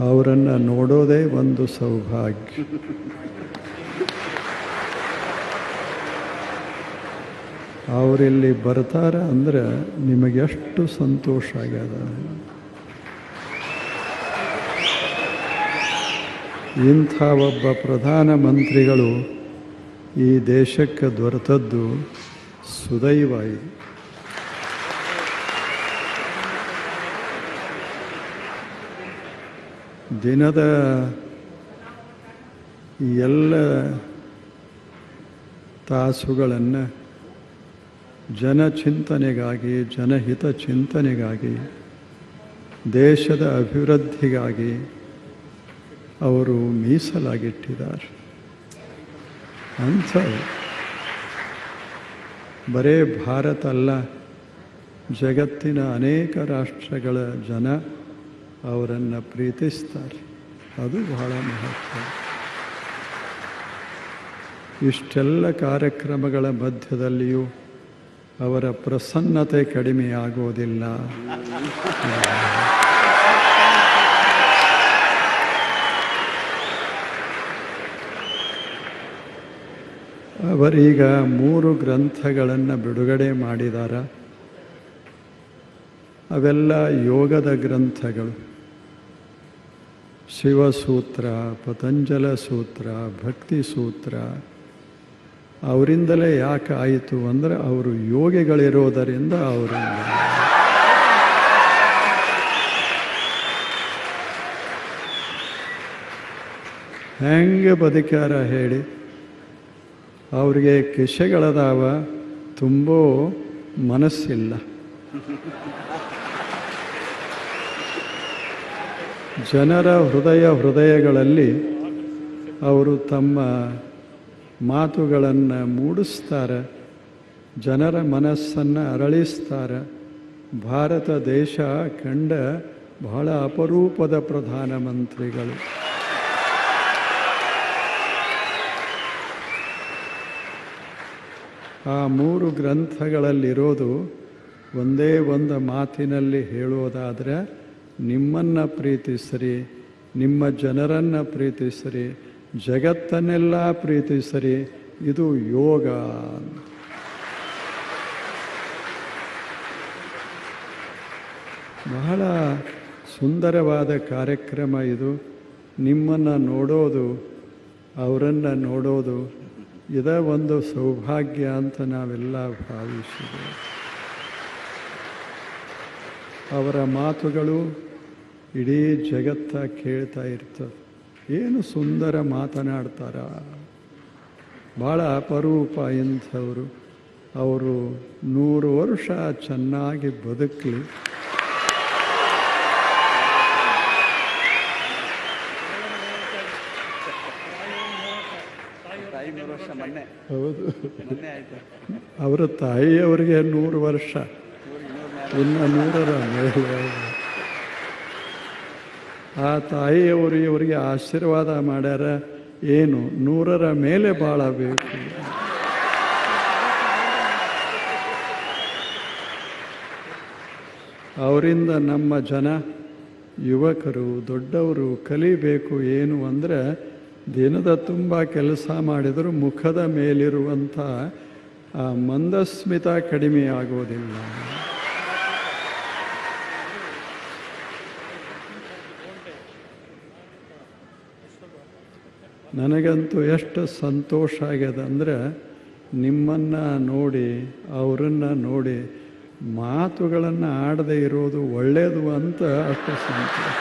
ಅವರನ್ನು ನೋಡೋದೇ ಒಂದು ಸೌಭಾಗ್ಯ. ಅವರಿಲ್ಲಿ ಬರ್ತಾರೆ ಅಂದರೆ ನಿಮಗೆಷ್ಟು ಸಂತೋಷ ಆಗ್ಯದ. ಇಂಥ ಒಬ್ಬ ಪ್ರಧಾನಮಂತ್ರಿಗಳು ಈ ದೇಶಕ್ಕೆ ದೊರೆತದ್ದು ಸುದೈವ ಇದು. ದಿನದ ಎಲ್ಲ ತಾಸುಗಳನ್ನು ಜನಚಿಂತನೆಗಾಗಿ, ಜನಹಿತ ಚಿಂತನೆಗಾಗಿ, ದೇಶದ ಅಭಿವೃದ್ಧಿಗಾಗಿ ಅವರು ಮೀಸಲಾಗಿಟ್ಟಿದ್ದಾರೆ. ಅಂಥ ಬರೇ ಭಾರತ ಅಲ್ಲ, ಜಗತ್ತಿನ ಅನೇಕ ರಾಷ್ಟ್ರಗಳ ಜನ ಅವರನ್ನು ಪ್ರೀತಿಸ್ತಾರೆ. ಅದು ಬಹಳ ಮಹತ್ವ. ಇಷ್ಟೆಲ್ಲ ಕಾರ್ಯಕ್ರಮಗಳ ಮಧ್ಯದಲ್ಲಿಯೂ ಅವರ ಪ್ರಸನ್ನತೆ ಕಡಿಮೆಯಾಗೋದಿಲ್ಲ. ಅವರೀಗ 3 ಗ್ರಂಥಗಳನ್ನು ಬಿಡುಗಡೆ ಮಾಡಿದ್ದಾರೆ. ಅವೆಲ್ಲ ಯೋಗದ ಗ್ರಂಥಗಳು. ಶಿವಸೂತ್ರ, ಪತಂಜಲ ಸೂತ್ರ, ಭಕ್ತಿ ಸೂತ್ರ. ಅವರಿಂದಲೇ ಯಾಕೆ ಆಯಿತು ಅಂದರೆ ಅವರು ಯೋಗಿಗಳಿರೋದರಿಂದ ಅವರಿಂದ. ಹೆಂಗೆ ಬದುಕ್ಯಾರ ಹೇಳಿ? ಅವ್ರಿಗೆ ಕಿಸೆಗಳದಾವ, ತುಂಬೋ ಮನಸ್ಸಿಲ್ಲ. ಜನರ ಹೃದಯಗಳಲ್ಲಿ ಅವರು ತಮ್ಮ ಮಾತುಗಳನ್ನು ಮೂಡಿಸ್ತಾರೆ, ಜನರ ಮನಸ್ಸನ್ನು ಅರಳಿಸ್ತಾರೆ. ಭಾರತ ದೇಶ ಕಂಡ ಬಹಳ ಅಪರೂಪದ ಪ್ರಧಾನಮಂತ್ರಿಗಳು. ಆ 3 ಗ್ರಂಥಗಳಲ್ಲಿರೋದು ಒಂದೇ ಒಂದು ಮಾತಿನಲ್ಲಿ ಹೇಳೋದಾದರೆ, ನಿಮ್ಮನ್ನು ಪ್ರೀತಿಸಿರಿ, ನಿಮ್ಮ ಜನರನ್ನು ಪ್ರೀತಿಸಿರಿ, ಜಗತ್ತನ್ನೆಲ್ಲ ಪ್ರೀತಿಸಿರಿ. ಇದು ಯೋಗ. ಬಹಳ ಸುಂದರವಾದ ಕಾರ್ಯಕ್ರಮ ಇದು. ನಿಮ್ಮನ್ನು ನೋಡೋದು, ಅವರನ್ನು ನೋಡೋದು, ಇದೇ ಒಂದು ಸೌಭಾಗ್ಯ ಅಂತ ನಾವೆಲ್ಲ ಭಾವಿಸಿದ್ದೇವೆ. ಅವರ ಮಾತುಗಳು ಇಡೀ ಜಗತ್ತ ಕೇಳ್ತಾ ಇರ್ತದೆ. ಏನು ಸುಂದರ ಮಾತನಾಡ್ತಾರ. ಭಾಳ ಅಪರೂಪ ಇಂಥವರು. ಅವರು 100 ವರ್ಷ ಚೆನ್ನಾಗಿ ಬದುಕಲಿ. ಹೌದು, ಅವರ ತಾಯಿಯವರಿಗೆ 100 ವರ್ಷ, ಇನ್ನು 100ರ ಮೇಲೆ. ಆ ತಾಯಿಯವರು ಇವರಿಗೆ ಆಶೀರ್ವಾದ ಮಾಡ್ಯಾರ. ಏನು 100ರ ಮೇಲೆ ಬಾಳಬೇಕು. ಅವರಿಂದ ನಮ್ಮ ಜನ, ಯುವಕರು, ದೊಡ್ಡವರು ಕಲಿಬೇಕು. ಏನು ಅಂದರೆ, ದಿನದ ತುಂಬ ಕೆಲಸ ಮಾಡಿದರೂ ಮುಖದ ಮೇಲಿರುವಂಥ ಆ ಮಂದಸ್ಮಿತ ಕಡಿಮೆ ಆಗೋದಿಲ್ಲ. ನನಗಂತೂ ಎಷ್ಟು ಸಂತೋಷ ಆಗ್ಯದ ಅಂದರೆ, ನಿಮ್ಮನ್ನು ನೋಡಿ, ಅವರನ್ನು ನೋಡಿ ಮಾತುಗಳನ್ನು ಆಡದೇ ಇರೋದು ಒಳ್ಳೆಯದು ಅಂತ ಅಷ್ಟು ಸಂತೋಷ.